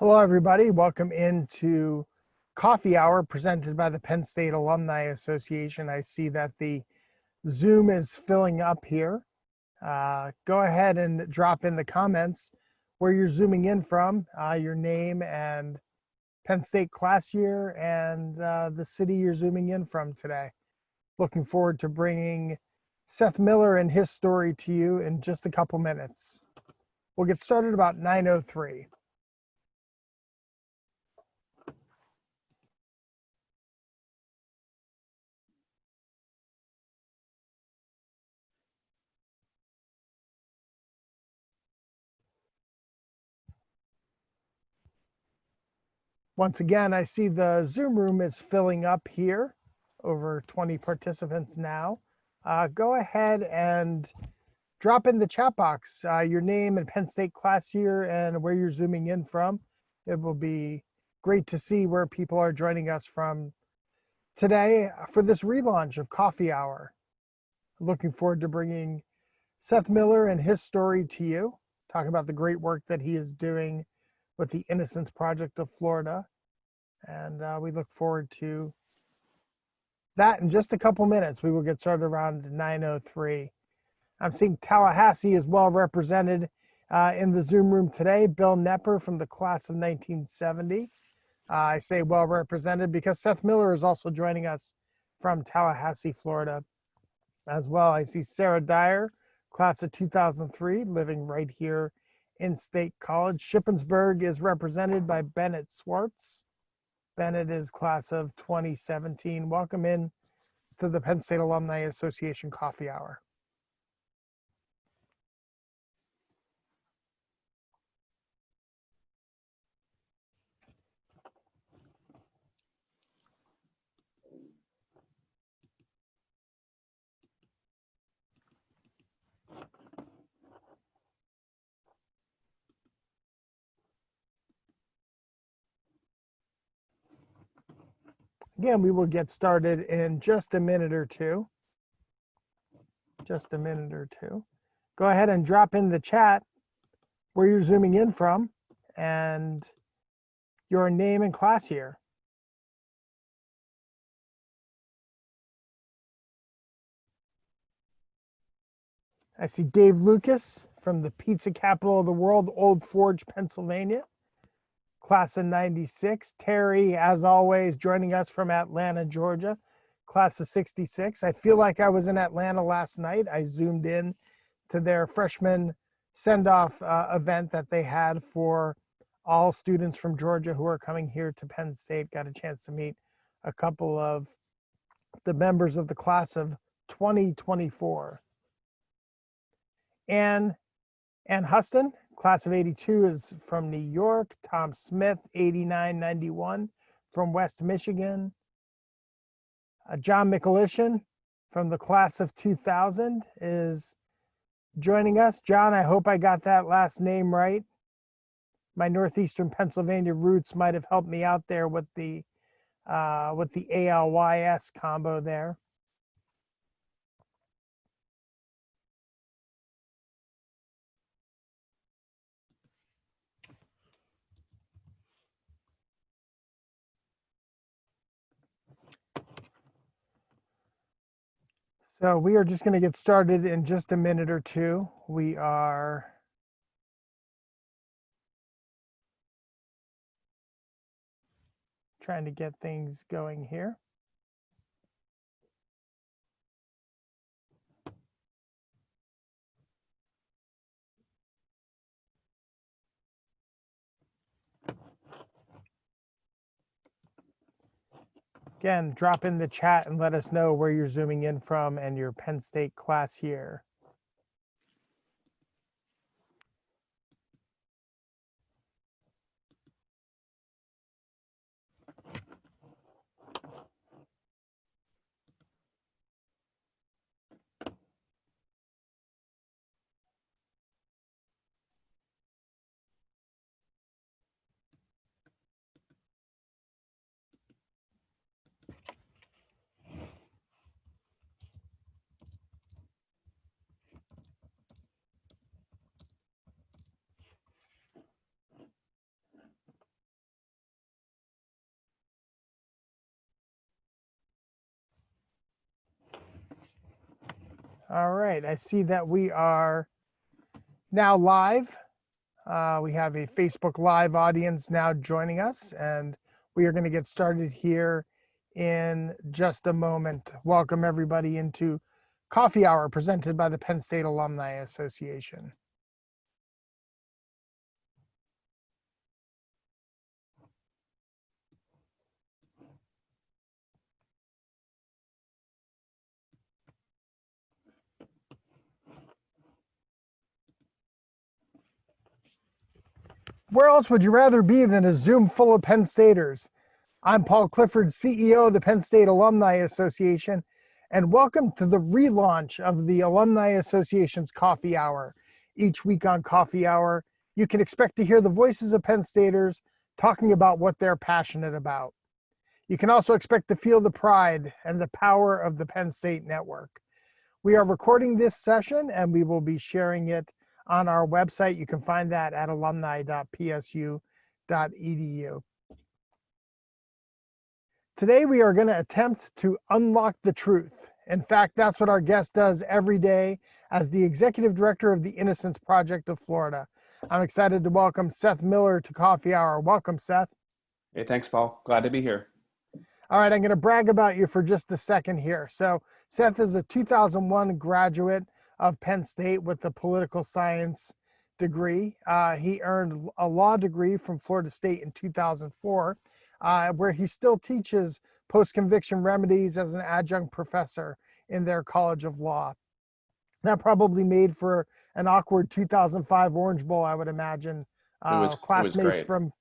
Hello, everybody. Welcome into Coffee Hour presented by the Penn State Alumni Association. I see that the Zoom is filling up here. Go ahead and drop in the comments where you're zooming in from, your name and Penn State class year, and the city you're zooming in from today. Looking forward to bringing Seth Miller and his story to you in just a couple minutes. We'll get started about 9:03. Once again, I see the Zoom room is filling up here, over 20 participants now. Go ahead and drop in the chat box your name and Penn State class year and where you're zooming in from. It will be great to see where people are joining us from today for this relaunch of Coffee Hour. Looking forward to bringing Seth Miller and his story to you, talking about the great work that he is doing with the Innocence Project of Florida. And we look forward to that in just a couple minutes. We will get started around 9:03. I'm seeing Tallahassee is well represented in the Zoom room today. Bill Nepper from the class of 1970. I say well represented because Seth Miller is also joining us from Tallahassee, Florida as well. I see Sarah Dyer, class of 2003, living right here in State College. Shippensburg is represented by Bennett Swartz. Bennett is class of 2017. Welcome in to the Penn State Alumni Association Coffee Hour. Again, we will get started in just a minute or two. Go ahead and drop in the chat where you're zooming in from and your name and class year. I see Dave Lucas from the pizza capital of the world, Old Forge, Pennsylvania, class of 96. Terry, as always, joining us from Atlanta, Georgia, class of 66. I feel like I was in Atlanta last night. I zoomed in to their freshman send-off event that they had for all students from Georgia who are coming here to Penn State. Got a chance to meet a couple of the members of the class of 2024. Ann Huston, class of 82, is from New York. Tom Smith, 8991, from West Michigan. John Mccollishan from the class of 2000 is joining us. John, I hope I got that last name right. My Northeastern Pennsylvania roots might have helped me out there with the ALYS combo there. So we are just going to get started in just a minute or two. We are trying to get things going here. Again, drop in the chat and let us know where you're zooming in from and your Penn State class year. All right, I see that we are now live. We have a Facebook Live audience now joining us, and we are going to get started here in just a moment. Welcome everybody into Coffee Hour presented by the Penn State Alumni Association. Where else would you rather be than a Zoom full of Penn Staters? I'm Paul Clifford, CEO of the Penn State Alumni Association, and welcome to the relaunch of the Alumni Association's Coffee Hour. Each week on Coffee Hour, you can expect to hear the voices of Penn Staters talking about what they're passionate about. You can also expect to feel the pride and the power of the Penn State Network. We are recording this session and we will be sharing it on our website. You can find that at alumni.psu.edu. Today, we are going to attempt to unlock the truth. In fact, that's what our guest does every day as the executive director of the Innocence Project of Florida. I'm excited to welcome Seth Miller to Coffee Hour. Welcome, Seth. Hey, thanks, Paul. Glad to be here. All right, I'm going to brag about you for just a second here. So Seth is a 2001 graduate of Penn State with a political science degree. He earned a law degree from Florida State in 2004, where he still teaches post-conviction remedies as an adjunct professor in their College of Law. That probably made for an awkward 2005 Orange Bowl, I would imagine. Classmates great.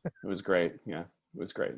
It was great. Yeah, it was great.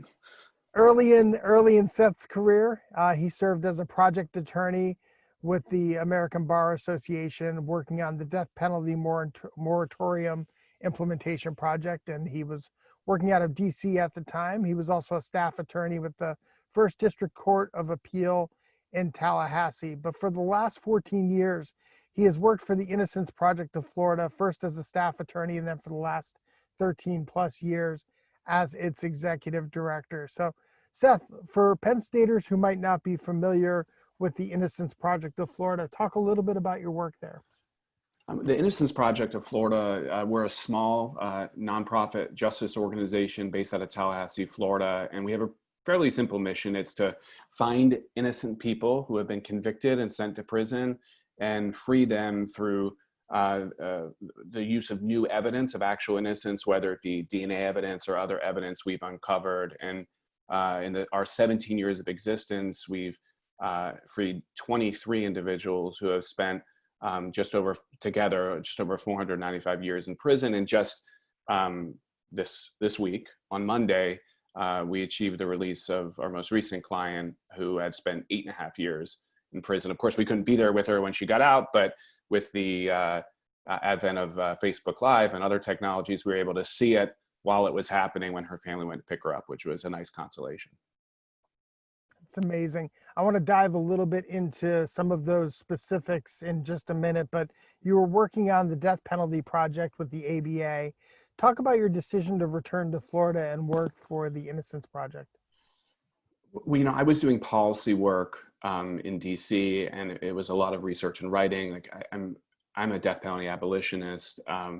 Early in Seth's career, he served as a project attorney with the American Bar Association, working on the death penalty moratorium implementation project, and he was working out of DC at the time. He was also a staff attorney with the First District Court of Appeal in Tallahassee. But for the last 14 years, he has worked for the Innocence Project of Florida, first as a staff attorney, and then for the last 13 plus years as its executive director. So, Seth, for Penn Staters who might not be familiar with the Innocence Project of Florida, talk a little bit about your work there. The Innocence Project of Florida, we're a small nonprofit justice organization based out of Tallahassee, Florida, and we have a fairly simple mission. It's to find innocent people who have been convicted and sent to prison and free them through the use of new evidence of actual innocence, whether it be DNA evidence or other evidence we've uncovered. And in our 17 years of existence, we've freed 23 individuals who have spent just over 495 years in prison. And just this week, on Monday, we achieved the release of our most recent client who had spent 8.5 years in prison. Of course, we couldn't be there with her when she got out, but with the advent of Facebook Live and other technologies, we were able to see it while it was happening when her family went to pick her up, which was a nice consolation. It's amazing. I want to dive a little bit into some of those specifics in just a minute, but you were working on the death penalty project with the ABA. Talk about your decision to return to Florida and work for the Innocence Project. Well, I was doing policy work in DC, and it was a lot of research and writing. Like I'm a death penalty abolitionist. I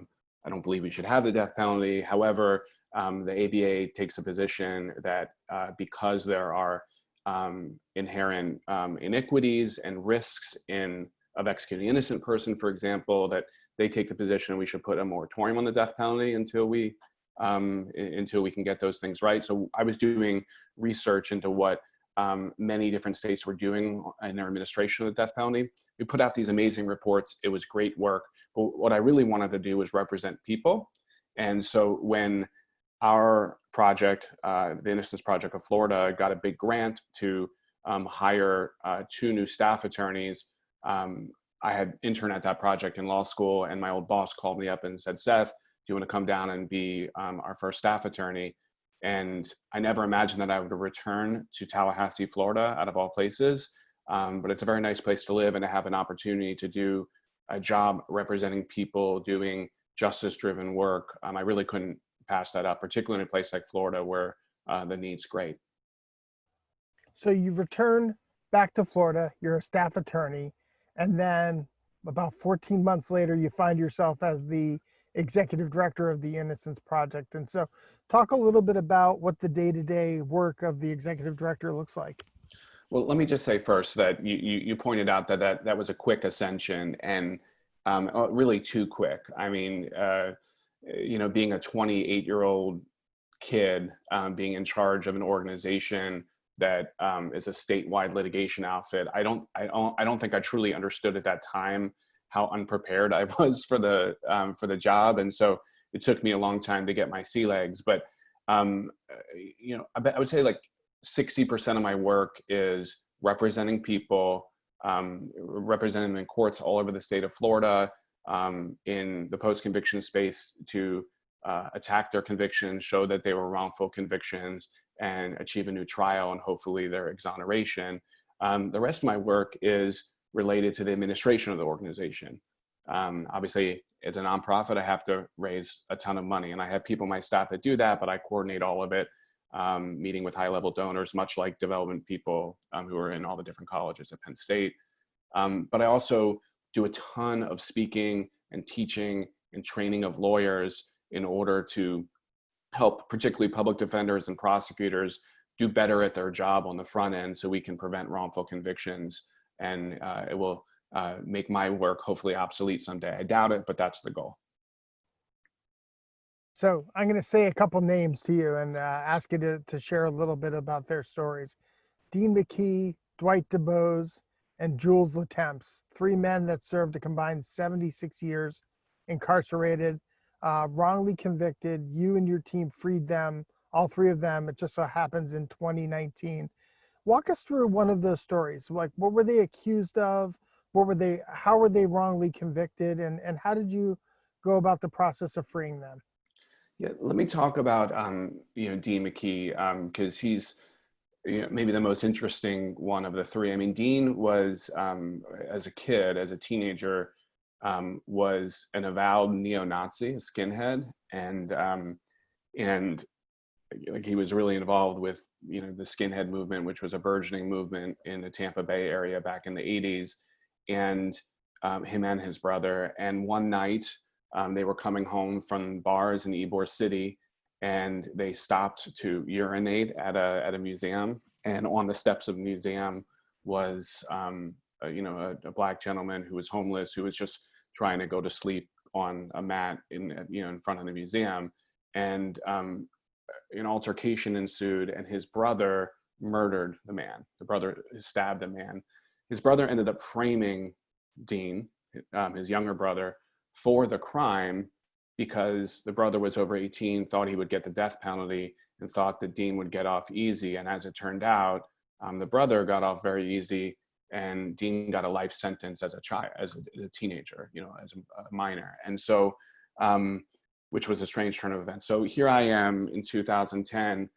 don't believe we should have the death penalty. However, the ABA takes a position that because there are inherent inequities and risks of executing an innocent person, for example, that they take the position we should put a moratorium on the death penalty until we can get those things right. So I was doing research into what many different states were doing in their administration of the death penalty. We put out these amazing reports. It was great work. But what I really wanted to do was represent people. And so when our project, the Innocence Project of Florida, got a big grant to hire 2 new staff attorneys, I had interned at that project in law school, and my old boss called me up and said, Seth, do you want to come down and be our first staff attorney? And I never imagined that I would return to Tallahassee, Florida, out of all places. But it's a very nice place to live and to have an opportunity to do a job representing people, doing justice-driven work. I really couldn't pass that up, particularly in a place like Florida where the need's great. So you've returned back to Florida, you're a staff attorney, And then about 14 months later, you find yourself as the executive director of the Innocence Project. And so, talk a little bit about what the day-to-day work of the executive director looks like. Well, let me just say first that you pointed out that was a quick ascension, and really too quick. I mean, being a 28-year-old kid, being in charge of an organization that is a statewide litigation outfit. I don't think I truly understood at that time how unprepared I was for the job, and so it took me a long time to get my sea legs. But I would say like 60% of my work is representing people, representing them in courts all over the state of Florida, in the post-conviction space to attack their convictions, show that they were wrongful convictions, and achieve a new trial and hopefully their exoneration. The rest of my work is related to the administration of the organization. Obviously, as a nonprofit, I have to raise a ton of money, and I have people on my staff that do that, but I coordinate all of it, meeting with high-level donors, much like development people who are in all the different colleges at Penn State. But I also do a ton of speaking and teaching and training of lawyers in order to help particularly public defenders and prosecutors do better at their job on the front end so we can prevent wrongful convictions. And it will make my work hopefully obsolete someday. I doubt it, but that's the goal. So I'm going to say a couple names to you and ask you to share a little bit about their stories. Dean Mckee, Dwight DuBose, and Jules Latemps, three men that served a combined 76 years incarcerated, wrongly convicted. You and your team freed them, all three of them. It just so happens in 2019. Walk us through one of those stories. Like, what were they accused of? How were they wrongly convicted? And how did you go about the process of freeing them? Yeah, let me talk about Dean Mckee, because he's maybe the most interesting one of the three. I mean, Dean was as a kid, as a teenager, was an avowed neo-Nazi, a skinhead, and like he was really involved with the skinhead movement, which was a burgeoning movement in the Tampa Bay area back in the 80s, and him and his brother. And one night, they were coming home from bars in Ybor City, and they stopped to urinate at a museum. And on the steps of the museum was a black gentleman who was homeless, who was just trying to go to sleep on a mat in front of the museum. And an altercation ensued, and his brother murdered the man. The brother stabbed the man. His brother ended up framing Dean, his younger brother, for the crime because the brother was over 18, thought he would get the death penalty, and thought that Dean would get off easy. And as it turned out, the brother got off very easy, and Dean got a life sentence as a child, as a teenager, as a minor. And so, which was a strange turn of events. So here I am in 2010,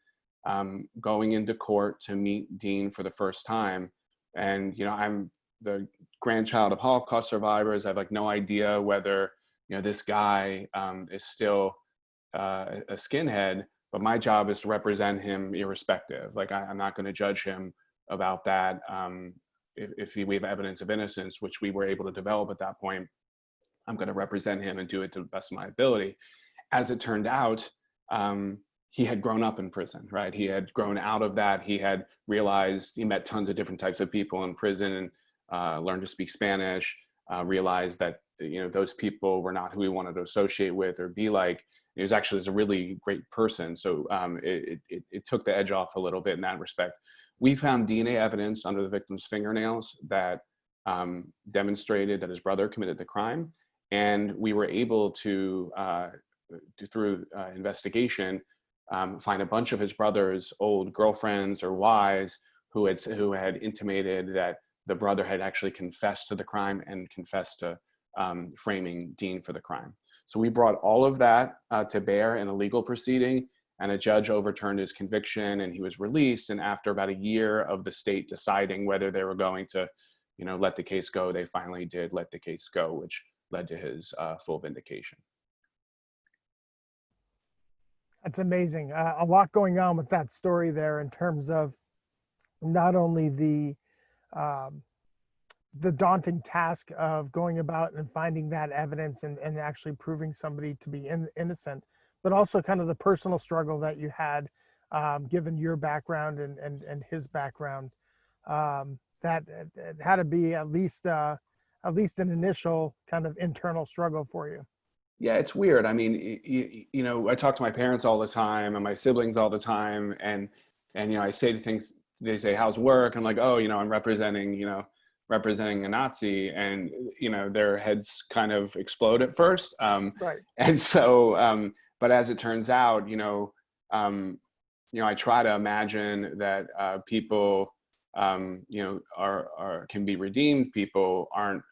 going into court to meet Dean for the first time. And, I'm the grandchild of Holocaust survivors. I have like no idea whether, this guy is still a skinhead, but my job is to represent him irrespective. Like I'm not going to judge him about that. If we have evidence of innocence, which we were able to develop at that point, I'm going to represent him and do it to the best of my ability. As it turned out, he had grown up in prison, right? He had grown out of that. He had realized, he met tons of different types of people in prison and learned to speak Spanish, realized that, those people were not who he wanted to associate with or be like. He was actually a really great person. So it took the edge off a little bit in that respect. We found DNA evidence under the victim's fingernails that demonstrated that his brother committed the crime. And we were able to, through investigation, find a bunch of his brother's old girlfriends or wives who had intimated that the brother had actually confessed to the crime and confessed to framing Dean for the crime. So we brought all of that to bear in a legal proceeding, and a judge overturned his conviction, and he was released. And after about a year of the state deciding whether they were going to, let the case go, they finally did let the case go, which led to his full vindication. That's amazing. A lot going on with that story there in terms of not only um, the daunting task of going about and finding that evidence and actually proving somebody to be innocent, but also kind of the personal struggle that you had, given your background and his background. That it had to be at least an initial kind of internal struggle for you. Yeah, it's weird. I mean, you know, I talk to my parents all the time and my siblings all the time, and you know, I say things. They say, "How's work?" I'm like, "Oh, you know, I'm representing a Nazi," and you know, their heads kind of explode at first. Right. And so, but as it turns out, I try to imagine that people, can be redeemed. People aren't,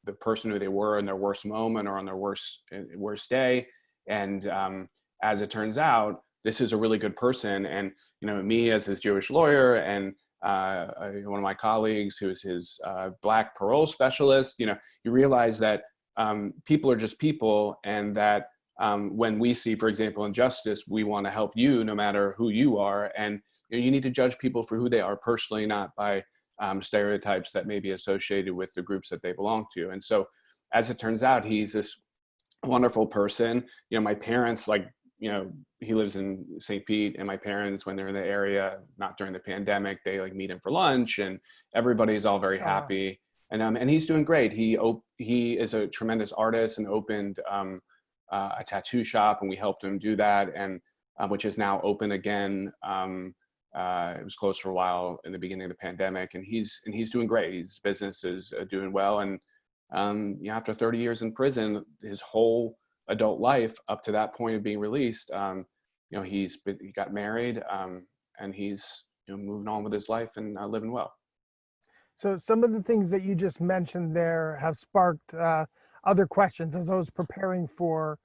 the person who they were in their worst moment or on their worst day. And as it turns out, this is a really good person. And me as his Jewish lawyer, and one of my colleagues who is his Black parole specialist, you realize that people are just people, and that when we see, for example, injustice, we want to help you no matter who you are. And you need to judge people for who they are personally, not by stereotypes that may be associated with the groups that they belong to. And so, as it turns out, he's this wonderful person. My parents, he lives in St. Pete, and my parents, when they're in the area, not during the pandemic, they meet him for lunch, and everybody's all very happy. And he's doing great. He is a tremendous artist and opened a tattoo shop, and we helped him do that, and which is now open again. It was closed for a while in the beginning of the pandemic, and he's doing great. His business is doing well, and after 30 years in prison, his whole adult life up to that point of being released, he got married, and he's moving on with his life and living well. So some of the things that you just mentioned there have sparked other questions as I was preparing to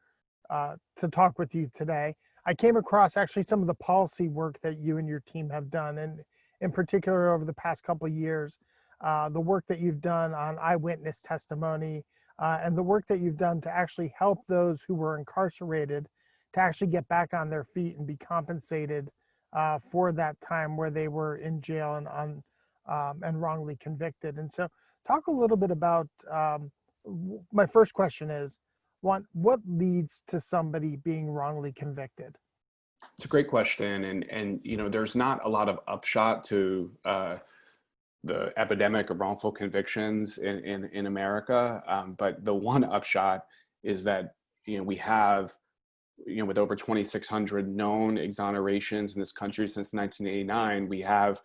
talk with you today. I came across actually some of the policy work that you and your team have done, and in particular over the past couple of years, the work that you've done on eyewitness testimony, and the work that you've done to actually help those who were incarcerated to actually get back on their feet and be compensated for that time where they were in jail and wrongly convicted. And so talk a little bit about, my first question is, what leads to somebody being wrongly convicted? It's a great question, and there's not a lot of upshot to the epidemic of wrongful convictions in America, but the one upshot is that we have with over 2,600 known exonerations in this country since 1989, we have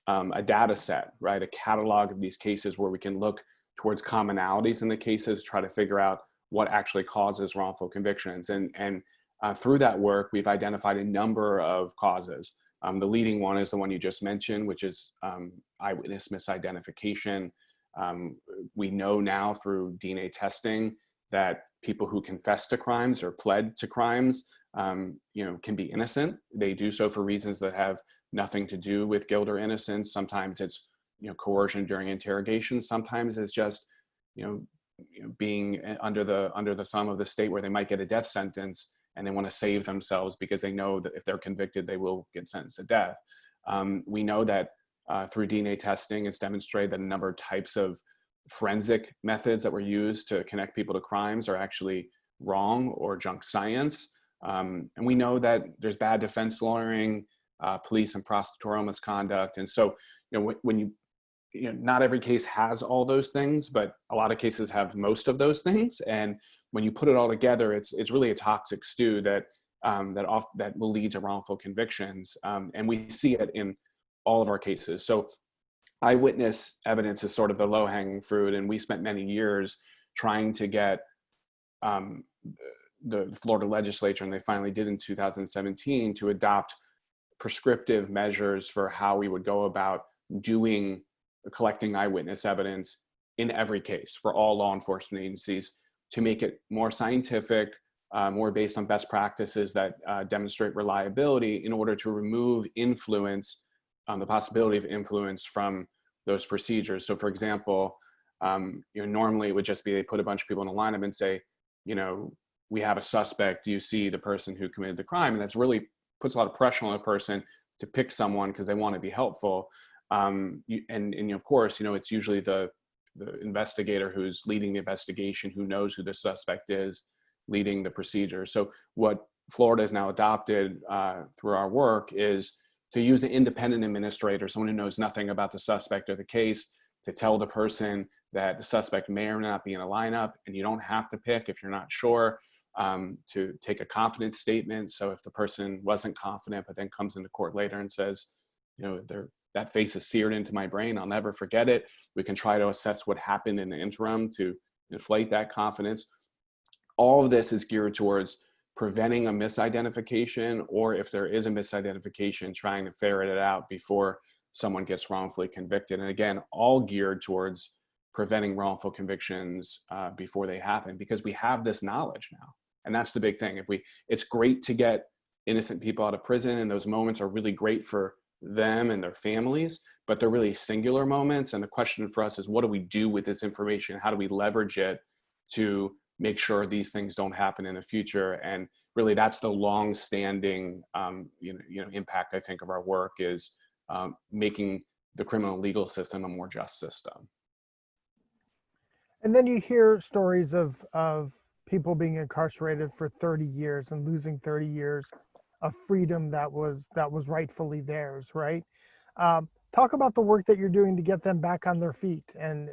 a data set, right, a catalog of these cases where we can look towards commonalities in the cases, try to figure out what actually causes wrongful convictions. And through that work, we've identified a number of causes. The leading one is the one you just mentioned, which is eyewitness misidentification. We know now through DNA testing that people who confess to crimes or pled to crimes, can be innocent. They do so for reasons that have nothing to do with guilt or innocence. Sometimes it's coercion during interrogation. Sometimes it's just being under the thumb of the state where they might get a death sentence, and they want to save themselves because they know that if they're convicted, they will get sentenced to death. We know that through DNA testing, it's demonstrated that a number of types of forensic methods that were used to connect people to crimes are actually wrong or junk science. And we know that there's bad defense lawyering, police and prosecutorial misconduct. And so, when not every case has all those things, but a lot of cases have most of those things. And when you put it all together, it's really a toxic stew that will lead to wrongful convictions. And we see it in all of our cases. So eyewitness evidence is sort of the low-hanging fruit. And we spent many years trying to get the Florida legislature, and they finally did in 2017, to adopt prescriptive measures for how we would go about collecting eyewitness evidence in every case for all law enforcement agencies, to make it more scientific, more based on best practices that demonstrate reliability, in order to remove influence, the possibility of influence from those procedures. So for example, normally it would just be they put a bunch of people in a lineup and say, we have a suspect, do you see the person who committed the crime? And that's really puts a lot of pressure on a person to pick someone because they want to be helpful. And of course, it's usually the the investigator who's leading the investigation, who knows who the suspect is, leading the procedure. So what Florida has now adopted through our work is to use an independent administrator, someone who knows nothing about the suspect or the case, to tell the person that the suspect may or may not be in a lineup, and you don't have to pick if you're not sure, to take a confidence statement. So if the person wasn't confident, but then comes into court later and says, you know, that face is seared into my brain, I'll never forget it, we can try to assess what happened in the interim to inflate that confidence. All of this is geared towards preventing a misidentification, or if there is a misidentification, trying to ferret it out before someone gets wrongfully convicted. And again, all geared towards preventing wrongful convictions before they happen, because we have this knowledge now. And that's the big thing. It's great to get innocent people out of prison, and those moments are really great for them and their families, but they're really singular moments. And the question for us is, what do we do with this information? How do we leverage it to make sure these things don't happen in the future? And really, that's the long-standing impact, I think, of our work, is making the criminal legal system a more just system. And then you hear stories of people being incarcerated for 30 years and losing 30 years of freedom that was rightfully theirs, right? Talk about the work that you're doing to get them back on their feet. And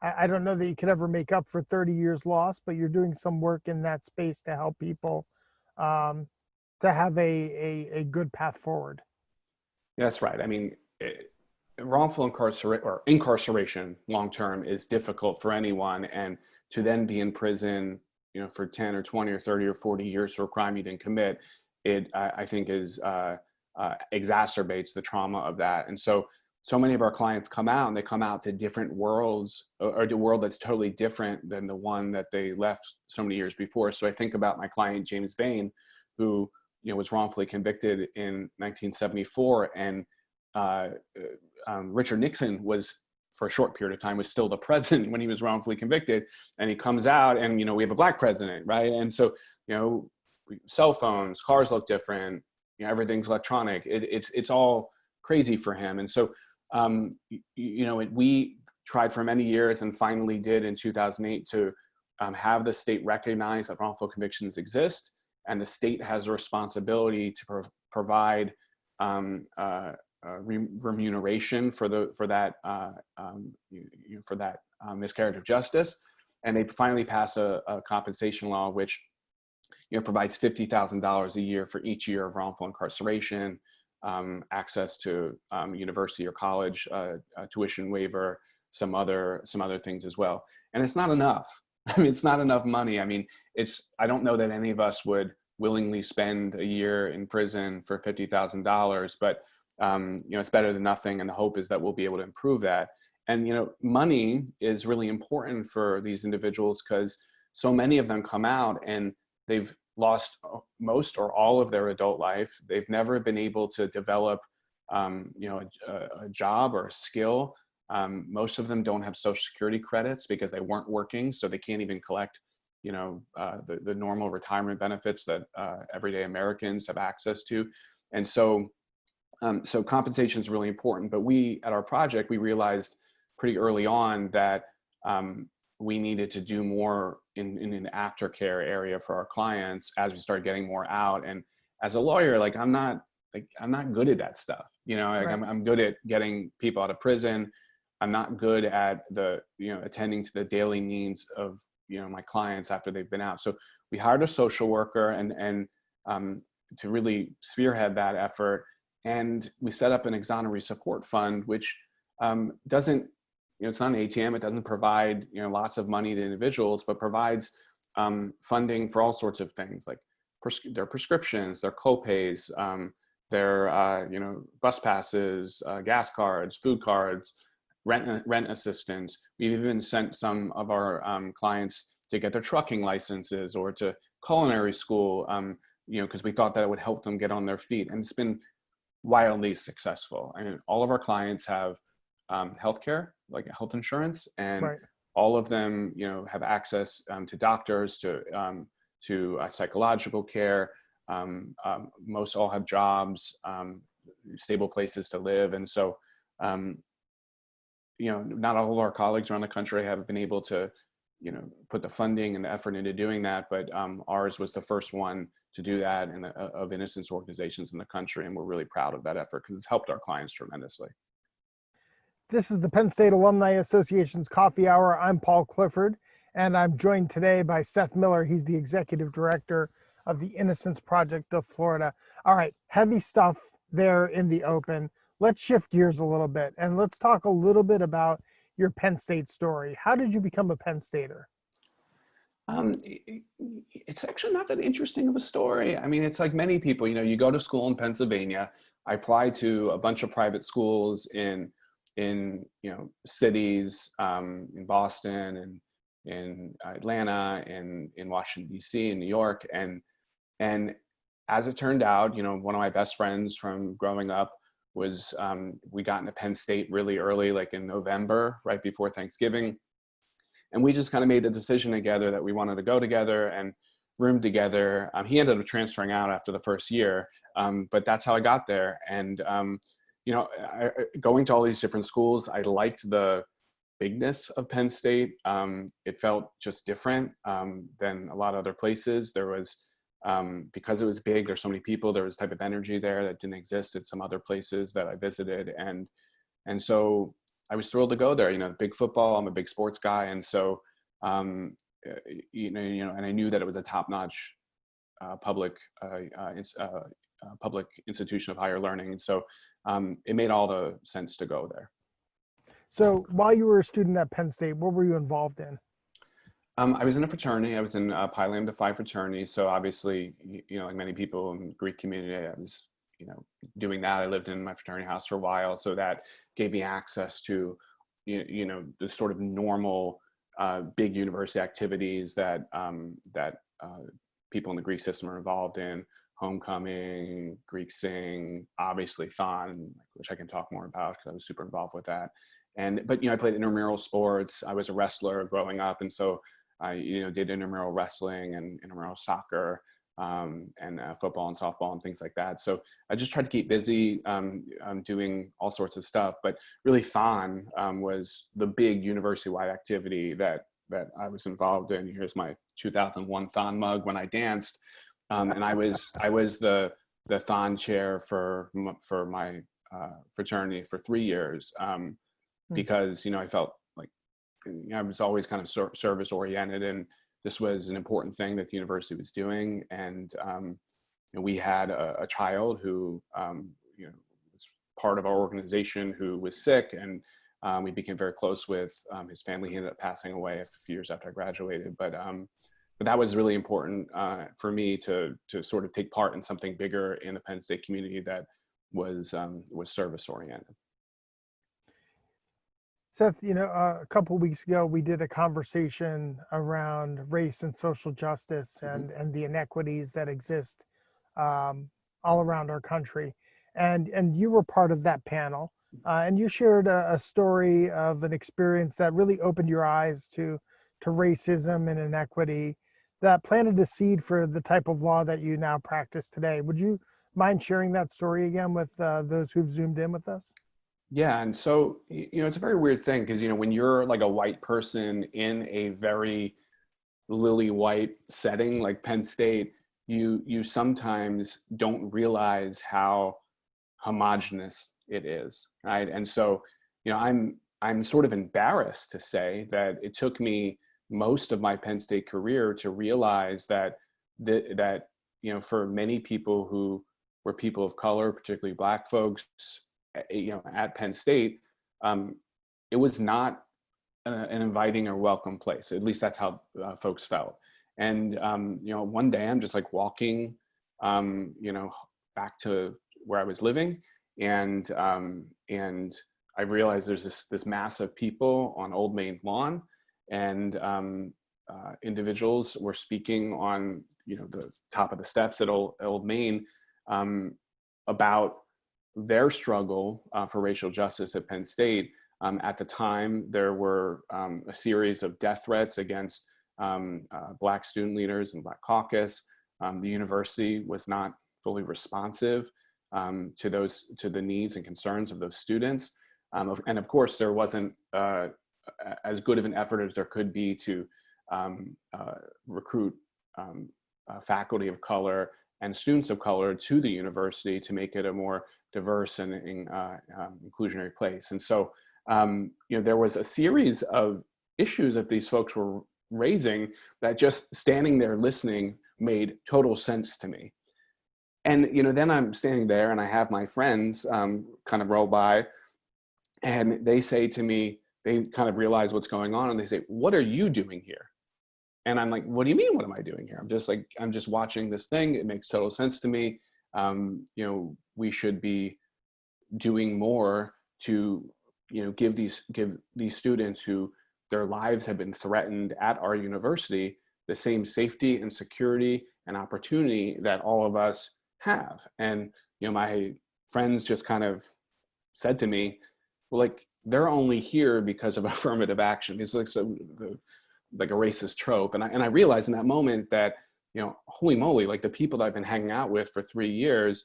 I don't know that you could ever make up for 30 years lost, but you're doing some work in that space to help people to have a good path forward. That's right. I mean, wrongful incarceration long-term is difficult for anyone. And to then be in prison, for 10 or 20 or 30 or 40 years for a crime you didn't commit, I think exacerbates the trauma of that. And so many of our clients come out, and they come out to different worlds, or a world that's totally different than the one that they left so many years before. So I think about my client, James Bain, who was wrongfully convicted in 1974, and Richard Nixon was, for a short period of time, was still the president when he was wrongfully convicted. And he comes out, and we have a black president, right? And so cell phones, cars look different, everything's electronic. It's all crazy for him. And so we tried for many years, and finally did in 2008, to have the state recognize that wrongful convictions exist, and the state has a responsibility to provide remuneration for that miscarriage of justice. And they finally passed a compensation law which provides $50,000 a year for each year of wrongful incarceration, access to university or college tuition waiver, some other things as well. And it's not enough. I mean, it's not enough money. I mean, I don't know that any of us would willingly spend a year in prison for $50,000, but it's better than nothing. And the hope is that we'll be able to improve that. And, money is really important for these individuals, because so many of them come out and they've lost most or all of their adult life. They've never been able to develop, a job or a skill. Most of them don't have Social Security credits because they weren't working, so they can't even collect, the normal retirement benefits that everyday Americans have access to. And so compensation is really important. But we, at our project, we realized pretty early on that we needed to do more in an aftercare area for our clients as we started getting more out. And as a lawyer, I'm not good at that stuff. Right. I'm good at getting people out of prison. I'm not good at attending to the daily needs of, my clients after they've been out. So we hired a social worker and to really spearhead that effort. And we set up an Exoneree support fund, which doesn't, it's not an ATM. It doesn't provide, lots of money to individuals, but provides funding for all sorts of things, like their prescriptions, their co-pays, their bus passes, gas cards, food cards, rent assistance. We've even sent some of our clients to get their trucking licenses or to culinary school, because we thought that it would help them get on their feet. And it's been wildly successful. I mean, all of our clients have healthcare, like health insurance, and right. All of them, have access to doctors, to psychological care. Most all have jobs, stable places to live, and so not all of our colleagues around the country have been able to, put the funding and the effort into doing that, but ours was the first one to do that of innocence organizations in the country, and we're really proud of that effort because it's helped our clients tremendously. This is the Penn State Alumni Association's Coffee Hour. I'm Paul Clifford, and I'm joined today by Seth Miller. He's the executive director of the Innocence Project of Florida. All right, heavy stuff there in the open. Let's shift gears a little bit, and let's talk a little bit about your Penn State story. How did you become a Penn Stater? It's actually not that interesting of a story. I mean, it's like many people, you go to school in Pennsylvania. I applied to a bunch of private schools in cities, in Boston and in Atlanta and in Washington, D.C., in New York. And as it turned out, one of my best friends from growing up was, we got into Penn State really early, like in November, right before Thanksgiving. And we just kind of made the decision together that we wanted to go together and room together. He ended up transferring out after the first year, but that's how I got there. And, going to all these different schools, I liked the bigness of Penn State. It felt just different than a lot of other places. There was, because it was big, there's so many people, there was a type of energy there that didn't exist at some other places that I visited. And so I was thrilled to go there. Big football, I'm a big sports guy. And so, and I knew that it was a top-notch public institution of higher learning. And so it made all the sense to go there. So while you were a student at Penn State, what were you involved in? I was in a fraternity. I was in Pi Lambda Phi fraternity. So obviously, like many people in the Greek community, I was, doing that. I lived in my fraternity house for a while. So that gave me access to, the sort of normal big university activities that people in the Greek system are involved in. Homecoming, Greek Sing, obviously Thon, which I can talk more about because I was super involved with that. But I played intramural sports. I was a wrestler growing up, and so I did intramural wrestling and intramural soccer and football and softball and things like that. So I just tried to keep busy doing all sorts of stuff. But really, Thon was the big university-wide activity that I was involved in. Here's my 2001 Thon mug when I danced. And I was the Thon chair for my fraternity for 3 years because I felt like I was always kind of service oriented, and this was an important thing that the university was doing. And we had a child who was part of our organization who was sick, and we became very close with his family. He ended up passing away a few years after I graduated, but that was really important for me to sort of take part in something bigger in the Penn State community that was service oriented. Seth, a couple of weeks ago, we did a conversation around race and social justice and the inequities that exist all around our country. And you were part of that panel. And you shared a story of an experience that really opened your eyes to racism and inequity that planted a seed for the type of law that you now practice today. Would you mind sharing that story again with those who've zoomed in with us? Yeah, and so it's a very weird thing because when you're like a white person in a very lily white setting like Penn State, you sometimes don't realize how homogenous it is, right? And so I'm sort of embarrassed to say that it took me most of my Penn State career to realize that for many people who were people of color, particularly Black folks, at Penn State, it was not an inviting or welcome place. At least that's how folks felt. And one day I'm just like walking, back to where I was living, and I realized there's this mass of people on Old Main Lawn, and individuals were speaking on the top of the steps at Old Main about their struggle for racial justice at Penn State. At the time, there were a series of death threats against Black student leaders and Black caucus. The university was not fully responsive to the needs and concerns of those students. And of course, there wasn't as good of an effort as there could be to recruit faculty of color and students of color to the university to make it a more diverse and inclusionary place. And so, there was a series of issues that these folks were raising that just standing there listening made total sense to me. And, then I'm standing there and I have my friends kind of roll by, and they say to me, they kind of realize what's going on, and they say, "What are you doing here?" And I'm like, "What do you mean, what am I doing here?" I'm just watching this thing. It makes total sense to me. We should be doing more to, give these students who their lives have been threatened at our university the same safety and security and opportunity that all of us have. And, my friends just kind of said to me, well, like, they're only here because of affirmative action. It's like like a racist trope. And I realized in that moment that, holy moly, like the people that I've been hanging out with for 3 years,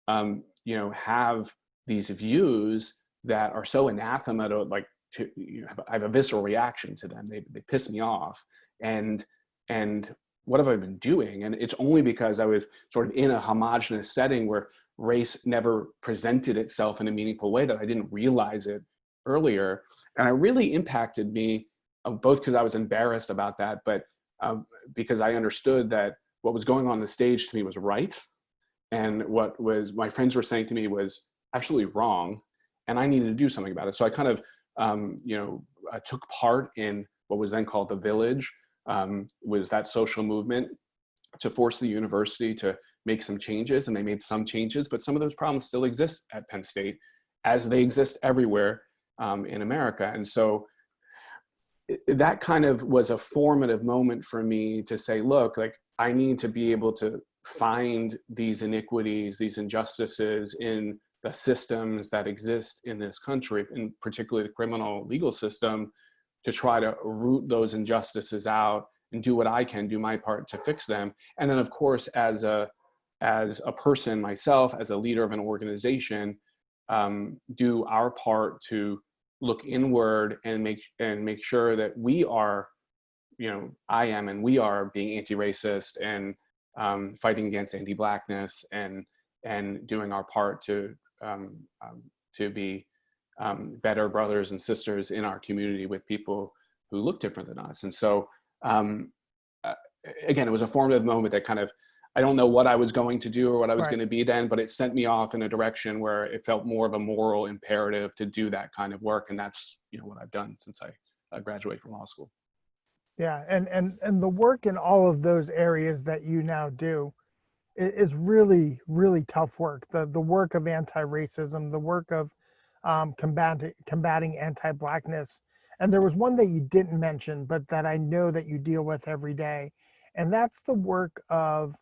have these views that are so anathema to, like, I have a visceral reaction to them. They piss me off. And what have I been doing? And it's only because I was sort of in a homogenous setting where race never presented itself in a meaningful way that I didn't realize it earlier. And it really impacted me, both because I was embarrassed about that, but because I understood that what was going on the stage to me was right. And what was my friends were saying to me was absolutely wrong. And I needed to do something about it. So I kind of, I took part in what was then called The Village, was that social movement to force the university to make some changes. And they made some changes, but some of those problems still exist at Penn State, as they exist everywhere in America. And so that kind of was a formative moment for me to say, look, like, I need to be able to find these iniquities, these injustices in the systems that exist in this country, and particularly the criminal legal system, to try to root those injustices out and do what I can, do my part to fix them. And then, of course, as a person myself, as a leader of an organization, do our part to look inward and make sure that we are, I am, and we are being anti-racist and fighting against anti-Blackness and doing our part to be better brothers and sisters in our community with people who look different than us. And so, again, it was a formative moment that kind of, I don't know what I was going to do or what I was going to be then, but it sent me off in a direction where it felt more of a moral imperative to do that kind of work. And that's, what I've done since I graduated from law school. Yeah. And the work in all of those areas that you now do is really, really tough work. The work of anti-racism, the work of combating anti-Blackness. And there was one that you didn't mention, but that I know that you deal with every day. And that's the work of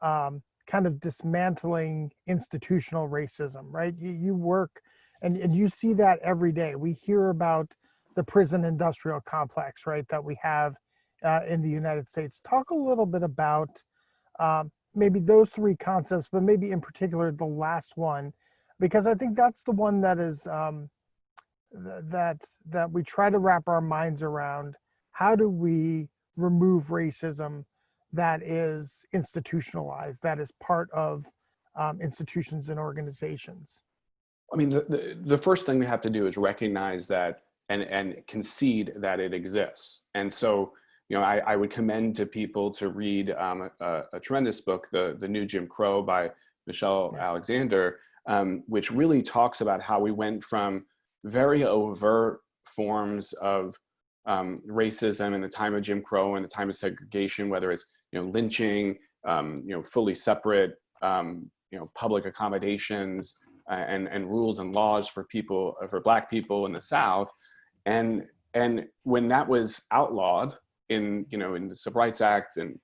kind of dismantling institutional racism, right? You work and you see that every day. We hear about the prison industrial complex, right, that we have in the United States. Talk a little bit about maybe those three concepts, but maybe in particular the last one, because I think that's the one that is that we try to wrap our minds around. How do we remove racism that is institutionalized, that is part of institutions and organizations? I mean, the first thing we have to do is recognize that and concede that it exists. And so, I would commend to people to read a tremendous book, The New Jim Crow by Michelle Alexander, which really talks about how we went from very overt forms of racism in the time of Jim Crow and the time of segregation, whether it's lynching, fully separate, public accommodations and rules and laws for Black people in the South, and when that was outlawed in the Civil Rights Act and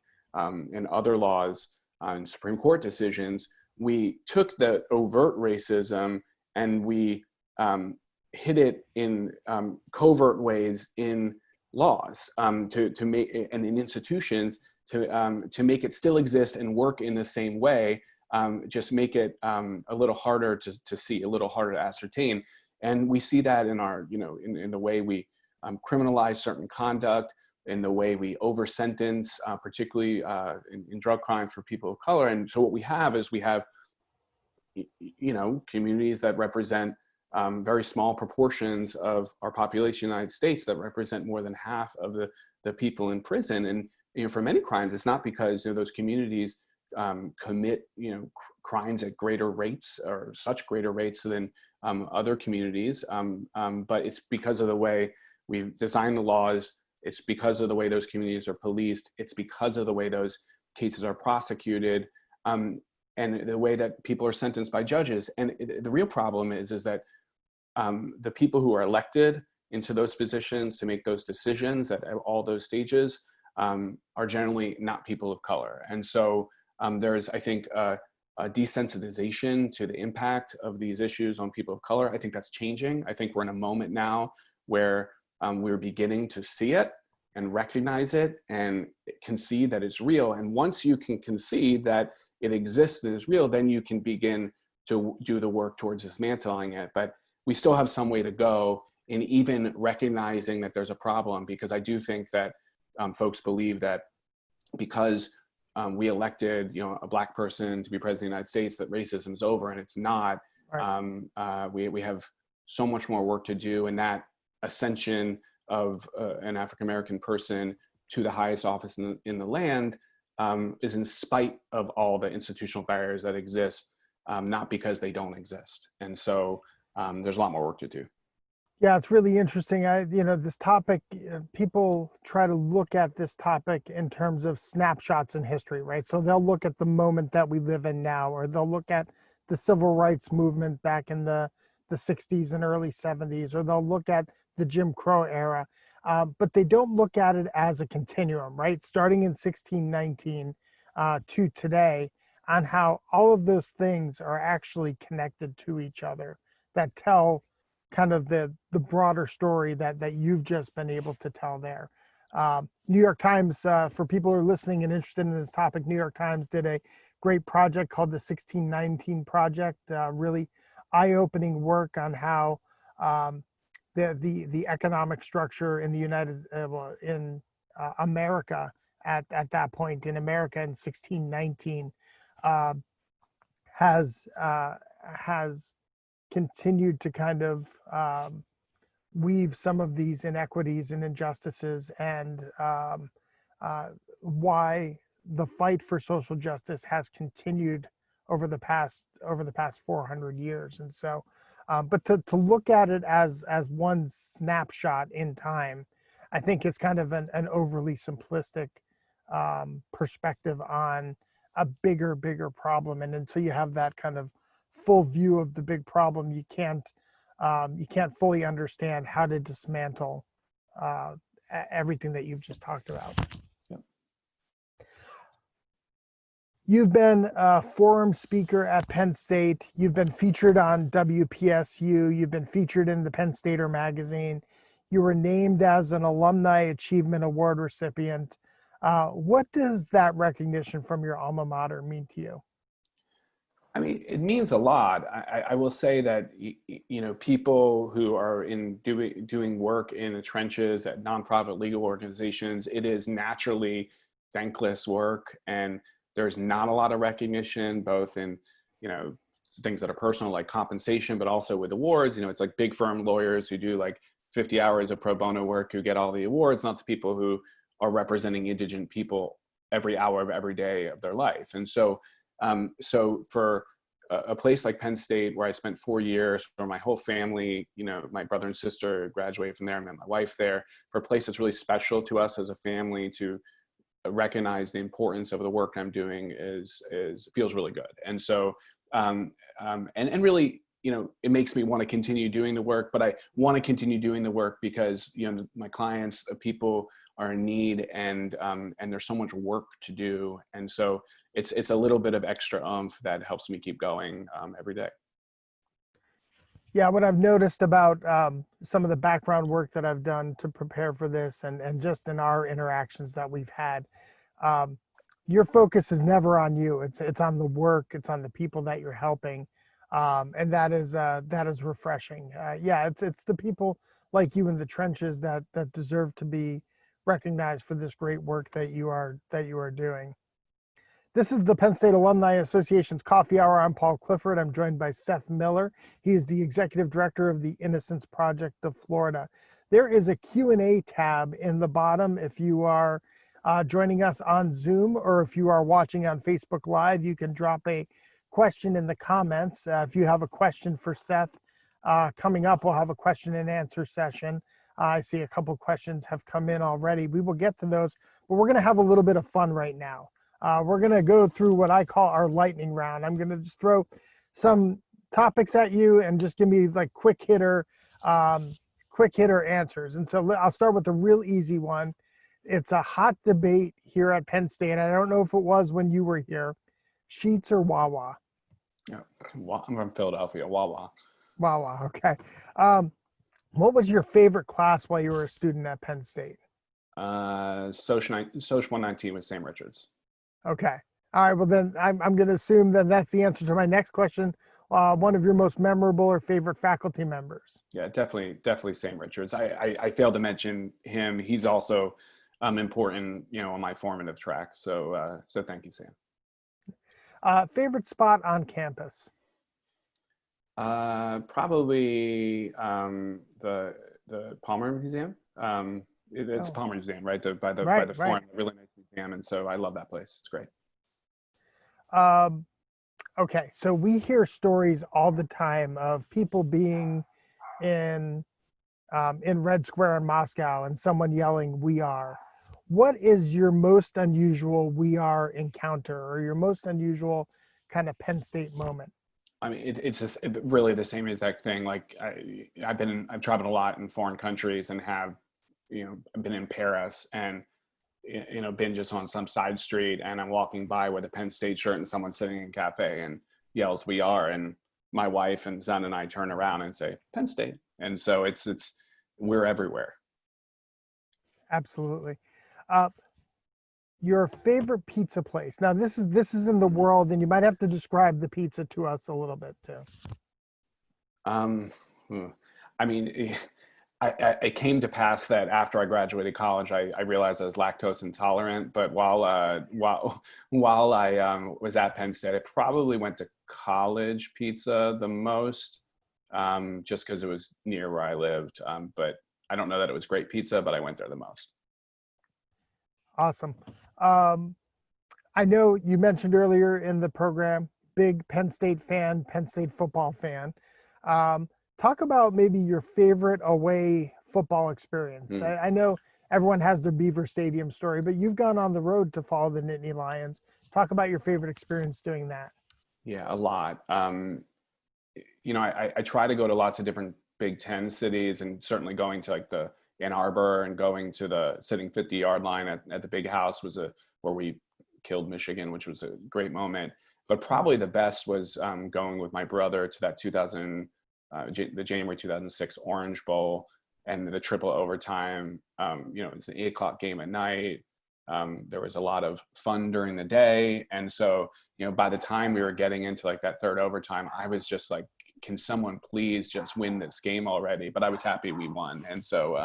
other laws and Supreme Court decisions, we took the overt racism and we hid it in covert ways in laws to make, and in institutions to make it still exist and work in the same way, just make it a little harder to see, a little harder to ascertain. And we see that in our, in the way we criminalize certain conduct, in the way we over sentence, particularly in drug crimes for people of color. And so what we have is communities that represent very small proportions of our population in the United States that represent more than half of the people in prison. And for many crimes, it's not because those communities commit crimes at greater rates or such greater rates than other communities, but it's because of the way we've designed the laws. It's because of the way those communities are policed. It's because of the way those cases are prosecuted, and the way that people are sentenced by judges. And the real problem is that the people who are elected into those positions to make those decisions at all those stages are generally not people of color. And so there's, I think, a desensitization to the impact of these issues on people of color. I think that's changing. I think we're in a moment now where we're beginning to see it and recognize it and concede that it's real. And once you can concede that it exists and is real, then you can begin to do the work towards dismantling it. But we still have some way to go in even recognizing that there's a problem, because I do think that folks believe that because we elected, a Black person to be president of the United States, that racism is over, and it's not. Right. We have so much more work to do, and that ascension of an African-American person to the highest office in the land is in spite of all the institutional barriers that exist, not because they don't exist. And so there's a lot more work to do. Yeah, it's really interesting. This topic, people try to look at this topic in terms of snapshots in history, right? So they'll look at the moment that we live in now, or they'll look at the civil rights movement back in the 60s and early 70s, or they'll look at the Jim Crow era, but they don't look at it as a continuum, right? Starting in 1619 to today, on how all of those things are actually connected to each other, that tell kind of the broader story that you've just been able to tell there. New York Times, for people who are listening and interested in this topic, New York Times did a great project called the 1619 Project, really eye-opening work on how the economic structure in the America at that point in America in 1619 has continued to kind of weave some of these inequities and injustices, and why the fight for social justice has continued over the past 400 years. And so, but to look at it as one snapshot in time, I think it's kind of an overly simplistic perspective on a bigger problem. And until you have that kind of full view of the big problem, you can't fully understand how to dismantle everything that you've just talked about. Yep. You've been a forum speaker at Penn State. You've been featured on WPSU. You've been featured in the Penn Stater magazine. You were named as an Alumni Achievement Award recipient. What does that recognition from your alma mater mean to you? I mean, it means a lot. I will say that, people who are doing work in the trenches at nonprofit legal organizations, it is naturally thankless work, and there's not a lot of recognition, both in, things that are personal like compensation, but also with awards. It's like big firm lawyers who do like 50 hours of pro bono work who get all the awards, not the people who are representing indigent people every hour of every day of their life. And so for a place like Penn State, where I spent 4 years, where my whole family, my brother and sister graduated from there, I met my wife there, for a place that's really special to us as a family, to recognize the importance of the work I'm doing feels really good. And so, and really, it makes me want to continue doing the work, but I want to continue doing the work because, my clients, people are in need, and there's so much work to do. And so it's a little bit of extra oomph that helps me keep going every day. Yeah, what I've noticed about some of the background work that I've done to prepare for this, and just in our interactions that we've had, your focus is never on you. It's on the work. It's on the people that you're helping. And that is refreshing. Yeah, it's the people like you in the trenches that deserve to be recognized for this great work that you are doing. This is the Penn State Alumni Association's Coffee Hour. I'm Paul Clifford. I'm joined by Seth Miller. He is the executive director of the Innocence Project of Florida. There is a Q&A tab in the bottom. If you are joining us on Zoom or if you are watching on Facebook Live, you can drop a question in the comments. If you have a question for Seth, coming up, we'll have a question and answer session. I see a couple questions have come in already. We will get to those, but we're going to have a little bit of fun right now. We're going to go through what I call our lightning round. I'm going to just throw some topics at you and just give me like quick hitter answers. And so I'll start with the real easy one. It's a hot debate here at Penn State. I don't know if it was when you were here. Sheets or Wawa? Yeah, I'm from Philadelphia. Wawa. Wawa. Okay. What was your favorite class while you were a student at Penn State? Social 119 with Sam Richards. Okay. All right. Well, then I'm going to assume that that's the answer to my next question. One of your most memorable or favorite faculty members? Yeah, definitely Sam Richards. I failed to mention him. He's also important, on my formative track. So thank you, Sam. Favorite spot on campus? Probably the Palmer Museum. It's Palmer Museum, right? By the Forum, really nice museum, and so I love that place. It's great. Okay, so we hear stories all the time of people being in Red Square in Moscow and someone yelling "We are." What is your most unusual "We are" encounter, or your most unusual kind of Penn State moment? I mean, it's just really the same exact thing. Like I've traveled a lot in foreign countries and have, been in Paris and, been just on some side street and I'm walking by with a Penn State shirt and someone's sitting in a cafe and yells "We are," and my wife and son and I turn around and say Penn State. And so we're everywhere. Absolutely. Your favorite pizza place. Now this is in the world, and you might have to describe the pizza to us a little bit too. I mean, it came to pass that after I graduated college, I realized I was lactose intolerant. But while I was at Penn State, I probably went to College Pizza the most, just because it was near where I lived. But I don't know that it was great pizza, but I went there the most. Awesome. I know you mentioned earlier in the program, big Penn State fan, Penn State football fan. Talk about maybe your favorite away football experience. I know everyone has their Beaver Stadium story, but you've gone on the road to follow the Nittany Lions. Talk about your favorite experience doing that. Yeah, a lot. I try to go to lots of different Big Ten cities, and certainly going to like the Ann Arbor and going to the sitting 50-yard line at the Big House was where we killed Michigan, which was a great moment. But probably the best was going with my brother to that the January 2006 Orange Bowl and the triple overtime. It's an 8:00 game at night. There was a lot of fun during the day, and so by the time we were getting into like that third overtime, I was just like, can someone please just win this game already? But I was happy we won. And so,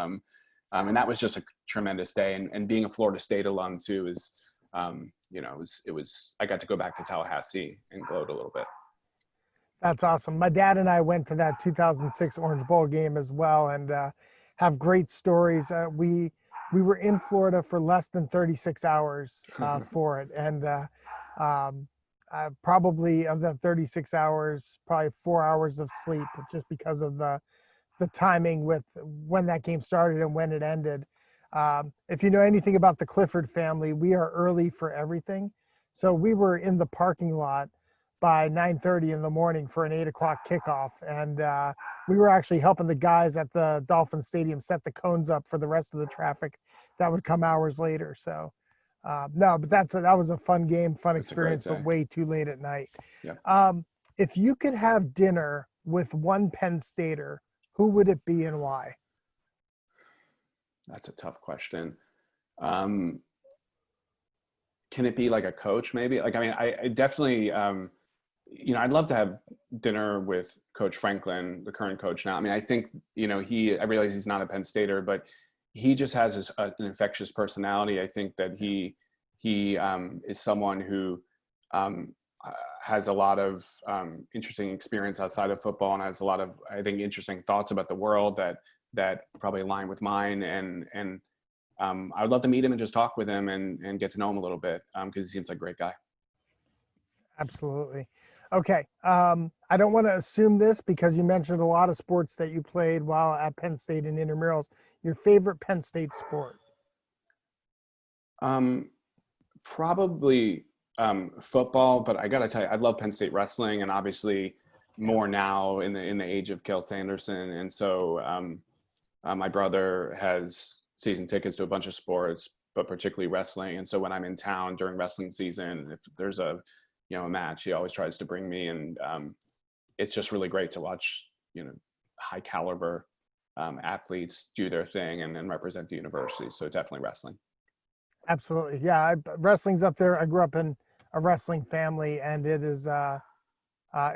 and that was just a tremendous day. And being a Florida State alum too is, it was, I got to go back to Tallahassee and gloat a little bit. That's awesome. My dad and I went to that 2006 Orange Bowl game as well, and have great stories. We were in Florida for less than 36 hours for it. And probably of the 36 hours, probably 4 hours of sleep, just because of the timing with when that game started and when it ended. If you know anything about the Clifford family, we are early for everything. So we were in the parking lot by 9:30 in the morning for an 8 o'clock kickoff. And we were actually helping the guys at the Dolphin Stadium set the cones up for the rest of the traffic that would come hours later. So no, but that was a fun game, fun experience, but way too late at night. Yeah. If you could have dinner with one Penn Stater, who would it be and why? That's a tough question. Can it be like a coach maybe? Like, I mean, I definitely, I'd love to have dinner with Coach Franklin, the current coach now. I mean, I think, I realize he's not a Penn Stater, but he just has an infectious personality. I think that he is someone who has a lot of interesting experience outside of football, and has a lot of, I think, interesting thoughts about the world that probably align with mine. And I would love to meet him and just talk with him and get to know him a little bit, because he seems like a great guy. Absolutely. Okay. I don't want to assume this because you mentioned a lot of sports that you played while at Penn State in intramurals. Your favorite Penn State sport? Probably football, but I gotta tell you, I love Penn State wrestling, and obviously more now in the age of Cael Sanderson. And so my brother has season tickets to a bunch of sports, but particularly wrestling. And so when I'm in town during wrestling season, if there's a match, he always tries to bring me, and it's just really great to watch high caliber athletes do their thing and represent the university. So definitely wrestling. Absolutely. Yeah. Wrestling's up there. I grew up in a wrestling family, and it is,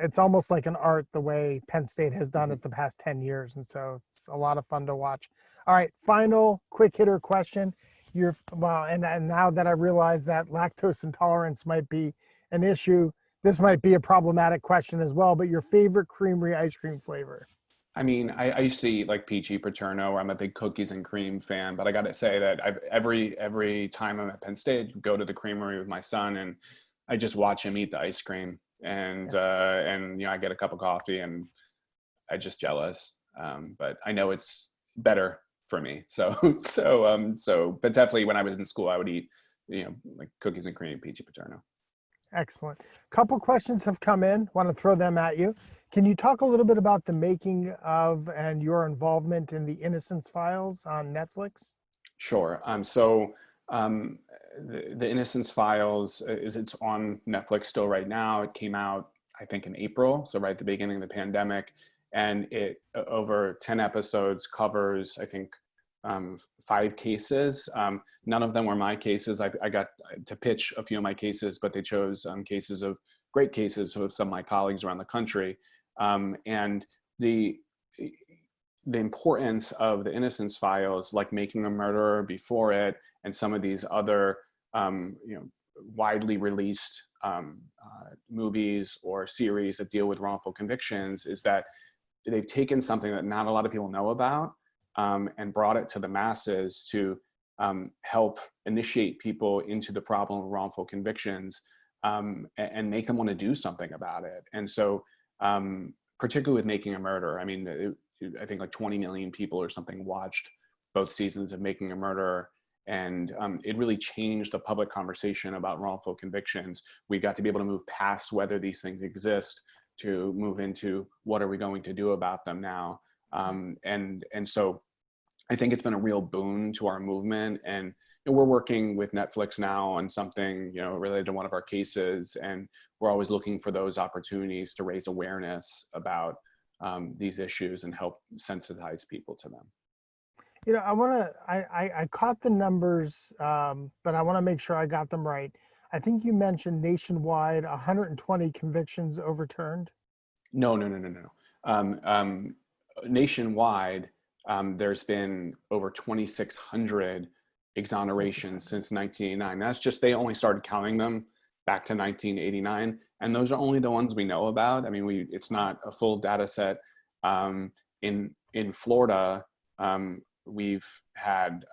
it's almost like an art the way Penn State has done it the past 10 years. And so it's a lot of fun to watch. All right. Final quick hitter question. And now that I realize that lactose intolerance might be an issue, this might be a problematic question as well, but your favorite Creamery ice cream flavor? I mean, I used to eat like peachy paterno. I'm a big cookies and cream fan, but I got to say that every time I'm at Penn State, go to the Creamery with my son, and I just watch him eat the ice cream, and I get a cup of coffee, and I just jealous. But I know it's better for me. So but definitely when I was in school, I would eat like cookies and cream, peachy paterno. Excellent. Couple questions have come in. Want to throw them at you. Can you talk a little bit about the making of and your involvement in the Innocence Files on Netflix? Sure. The Innocence Files it's on Netflix still right now. It came out, I think, in April, so right at the beginning of the pandemic, and it over 10 episodes covers, I think, 5 cases. None of them were my cases. I got to pitch a few of my cases, but they chose great cases of some of my colleagues around the country. And the importance of the Innocence Files, like Making a Murderer before it, and some of these other widely released movies or series that deal with wrongful convictions, is that they've taken something that not a lot of people know about, and brought it to the masses to help initiate people into the problem of wrongful convictions, and make them want to do something about it. And so particularly with Making a Murderer, I mean, I think like 20 million people or something watched both seasons of Making a Murderer, and it really changed the public conversation about wrongful convictions. We got to be able to move past whether these things exist to move into what are we going to do about them now. And so I think it's been a real boon to our movement. And we're working with Netflix now on something, related to one of our cases. And we're always looking for those opportunities to raise awareness about these issues and help sensitize people to them. I caught the numbers, but I want to make sure I got them right. I think you mentioned nationwide 120 convictions overturned. No. Nationwide, there's been over 2,600 exonerations since 1989. That's just, they only started counting them back to 1989. And those are only the ones we know about. I mean, it's not a full data set. In Florida, we've had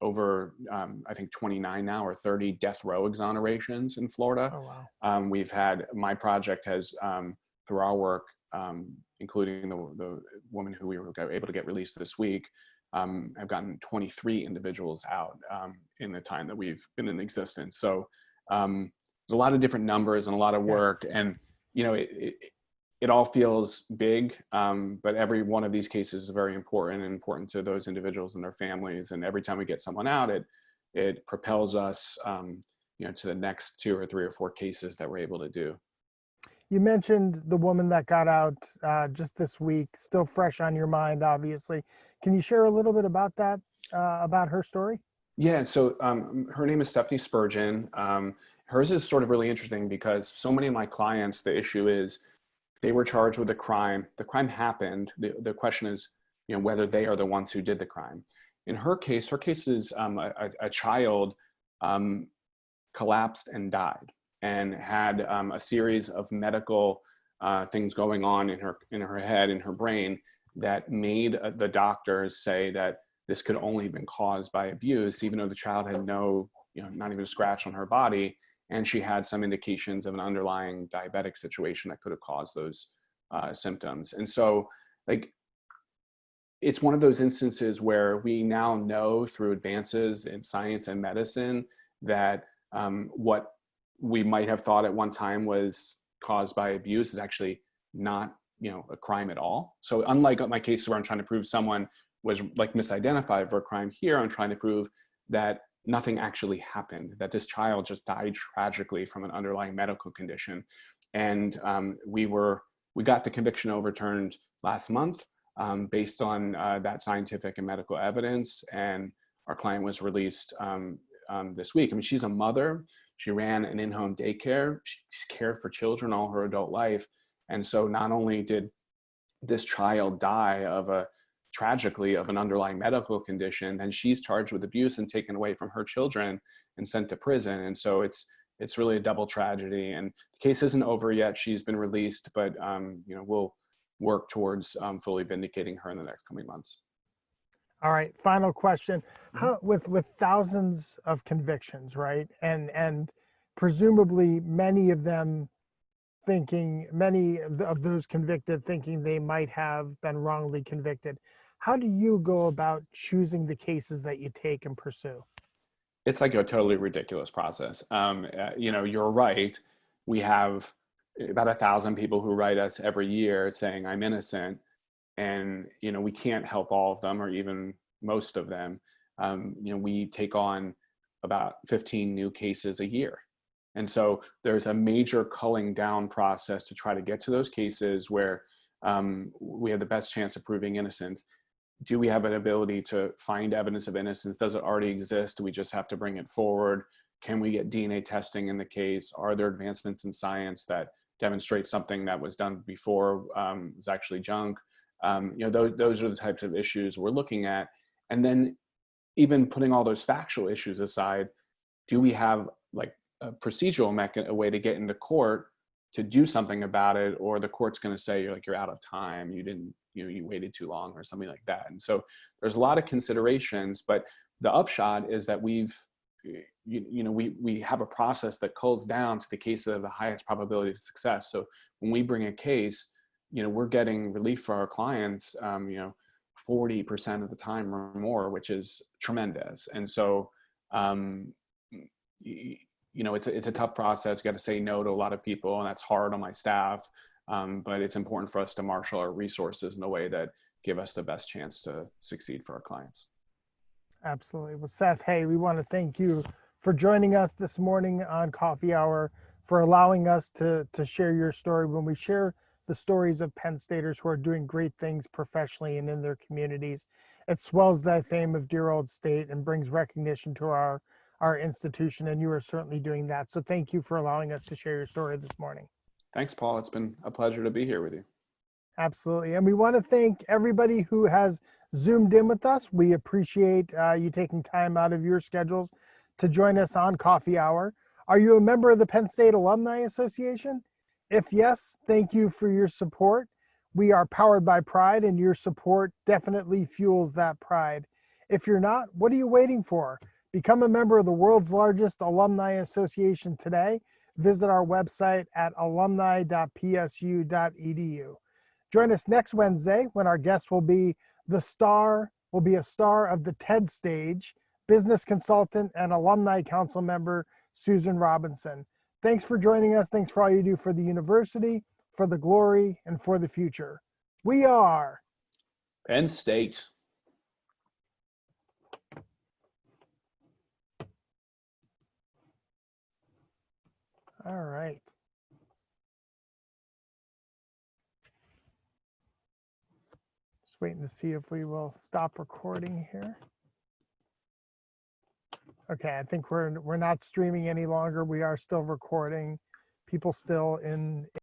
over, I think 29 now or 30 death row exonerations in Florida. Oh, wow. My project has, through our work, including the woman who we were able to get released this week, I've gotten 23 individuals out in the time that we've been in existence. So there's a lot of different numbers and a lot of work, and it all feels big, but every one of these cases is very important to those individuals and their families. And every time we get someone out, it propels us to the next 2 or 3 or 4 cases that we're able to do. You mentioned the woman that got out just this week, still fresh on your mind, obviously. Can you share a little bit about that, about her story? Yeah, so her name is Stephanie Spurgeon, Hers is sort of really interesting because so many of my clients, the issue is they were charged with a crime. The crime happened. The question is, whether they are the ones who did the crime. In her case is a child collapsed and died and had a series of medical things going on in her head, in her brain, that made the doctors say that this could only have been caused by abuse, even though the child had no, not even a scratch on her body, and she had some indications of an underlying diabetic situation that could have caused those symptoms. And so, like, it's one of those instances where we now know through advances in science and medicine that what we might have thought at one time was caused by abuse is actually not, a crime at all. So unlike my case where I'm trying to prove someone was like misidentified for a crime, here I'm trying to prove that nothing actually happened, that this child just died tragically from an underlying medical condition. And we got the conviction overturned last month based on that scientific and medical evidence. And our client was released this week. I mean, she's a mother. She ran an in-home daycare. She's cared for children all her adult life. And so not only did this child die tragically of an underlying medical condition, then she's charged with abuse and taken away from her children and sent to prison. And so it's really a double tragedy. And the case isn't over yet. She's been released, but we'll work towards fully vindicating her in the next coming months. All right, final question. How, with thousands of convictions, right, and presumably many of those convicted thinking they might have been wrongly convicted, how do you go about choosing the cases that you take and pursue? It's like a totally ridiculous process. You're right. We have about 1,000 people who write us every year saying I'm innocent, and we can't help all of them or even most of them. We take on about 15 new cases a year, and so there's a major culling down process to try to get to those cases where we have the best chance of proving innocence. Do we have an ability to find evidence of innocence? Does it already exist? Do we just have to bring it forward? Can we get DNA testing in the case? Are there advancements in science that demonstrate something that was done before was actually junk? Those are the types of issues we're looking at. And then even putting all those factual issues aside, do we have like a procedural a way to get into court to do something about it? Or the court's going to say, you're out of time. You waited too long or something like that. And so there's a lot of considerations, but the upshot is that we have a process that culls down to the case of the highest probability of success. So when we bring a case, we're getting relief for our clients, 40% of the time or more, which is tremendous. And so, it's a tough process. You got to say no to a lot of people, and that's hard on my staff. But it's important for us to marshal our resources in a way that give us the best chance to succeed for our clients. Absolutely. Well, Seth, hey, we want to thank you for joining us this morning on Coffee Hour, for allowing us to share your story. When we share the stories of Penn Staters who are doing great things professionally and in their communities, it swells that fame of dear old state and brings recognition to our institution, and you are certainly doing that. So thank you for allowing us to share your story this morning. Thanks, Paul. It's been a pleasure to be here with you. Absolutely. And we want to thank everybody who has Zoomed in with us. We appreciate you taking time out of your schedules to join us on Coffee Hour. Are you a member of the Penn State Alumni Association? If yes, thank you for your support. We are powered by pride, and your support definitely fuels that pride. If you're not, what are you waiting for? Become a member of the world's largest alumni association today. Visit our website at alumni.psu.edu. Join us next Wednesday when our guest will be a star of the TED stage, business consultant and alumni council member Susan Robinson. Thanks for joining us. Thanks for all you do for the university, for the glory, and for the future. We are Penn State. All right. Just waiting to see if we will stop recording here. Okay, I think we're not streaming any longer. We are still recording. People still in